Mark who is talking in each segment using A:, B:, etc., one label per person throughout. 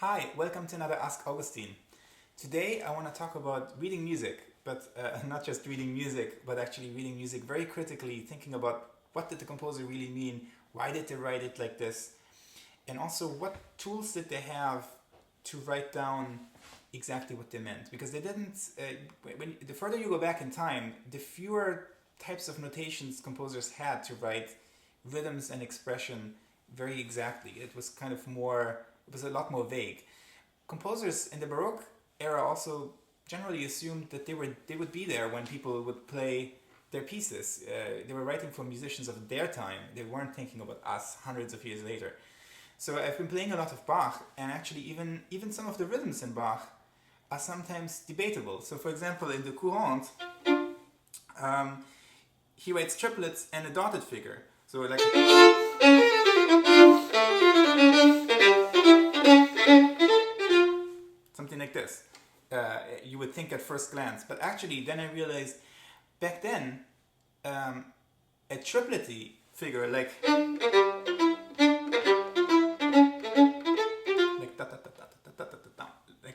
A: Hi, welcome to another Ask Augustin. Today I want to talk about reading music, but not just reading music, but actually reading music very critically, thinking about what did the composer really mean, why did they write it like this, and also what tools did they have to write down exactly what they meant. Because they didn't, the further you go back in time, the fewer types of notations composers had to write rhythms and expression very exactly. It was kind of more, it was a lot more vague. Composers in the Baroque era also generally assumed that they would be there when people would play their pieces. They were writing for musicians of their time. They weren't thinking about us hundreds of years later. So I've been playing a lot of Bach, and actually even some of the rhythms in Bach are sometimes debatable. So for example, in the Courante, he writes triplets and a dotted figure. So like something like this. You would think at first glance, but actually then I realized back then a triplety figure like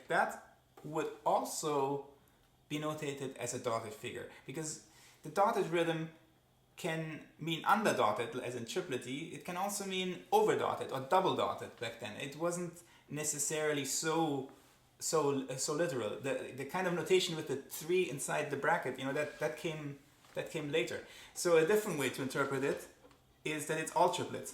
A: that would also be notated as a dotted figure, because the dotted rhythm can mean underdotted as in triplety. It can also mean overdotted or double dotted back then. It wasn't necessarily so literal. The kind of notation with the 3 inside the bracket, that came later. So a different way to interpret it is that it's all triplets.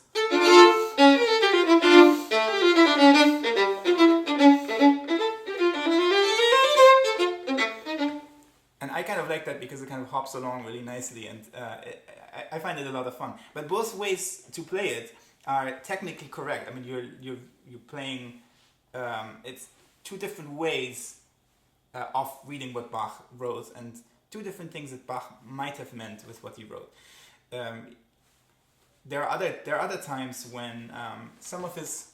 A: And I kind of like that because it kind of hops along really nicely, and I find it a lot of fun. But both ways to play it are technically correct. I mean, you're playing. It's two different ways of reading what Bach wrote, and two different things that Bach might have meant with what he wrote. There are other times when some of his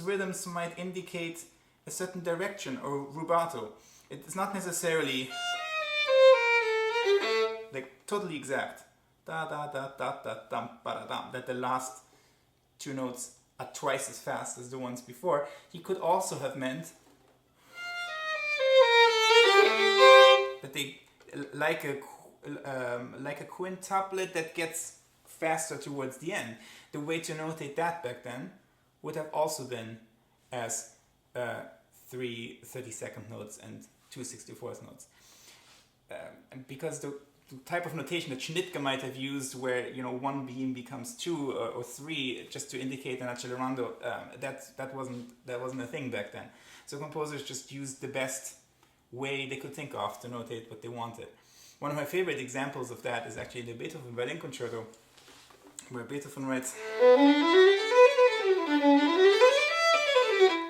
A: rhythms might indicate a certain direction or rubato. It's not necessarily like totally exact. Da da da da da dum ba da dum. That the last two notes are twice as fast as the ones before. He could also have meant that they like a quintuplet that gets faster towards the end. The way to notate that back then would have also been as 3 30-second notes and 2 64th notes. And because the type of notation that Schnittke might have used, where one beam becomes 2 or 3 just to indicate an accelerando, that wasn't a thing back then. So composers just used the best way they could think of to notate what they wanted. One of my favorite examples of that is actually the Beethoven Violin Concerto, where Beethoven writes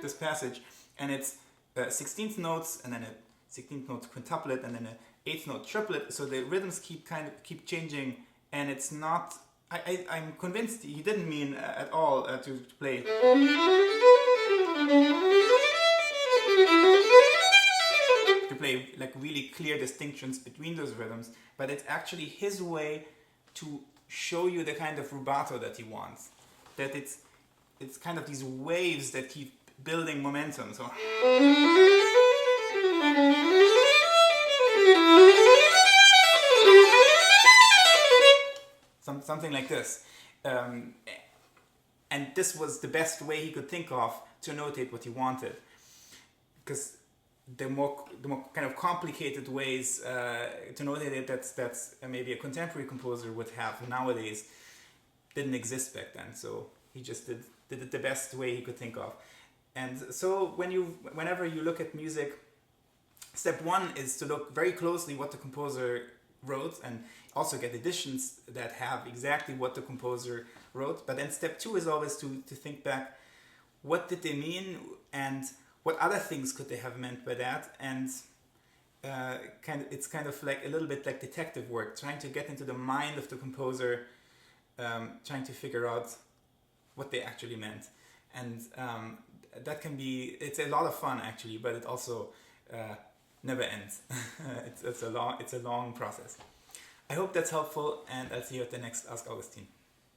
A: this passage, and it's 16th notes and then a 16th note quintuplet and then a 8th note triplet. So the rhythms keep changing, and it's not. I'm convinced he didn't mean at all to play like really clear distinctions between those rhythms, but it's actually his way to show you the kind of rubato that he wants. That it's kind of these waves that keep building momentum. So something like this. And this was the best way he could think of to notate what he wanted. Because the more kind of complicated ways to notate it that's maybe a contemporary composer would have nowadays didn't exist back then. So he just did it the best way he could think of. And so whenever you look at music, step 1 is to look very closely what the composer wrote, and also get editions that have exactly what the composer wrote. But then step 2 is always to think back, what did they mean, and what other things could they have meant by that? And it's kind of like a little bit like detective work, trying to get into the mind of the composer, trying to figure out what they actually meant. And that can be, it's a lot of fun actually, but it also never ends. It's a long process. I hope that's helpful, and I'll see you at the next Ask Augustin.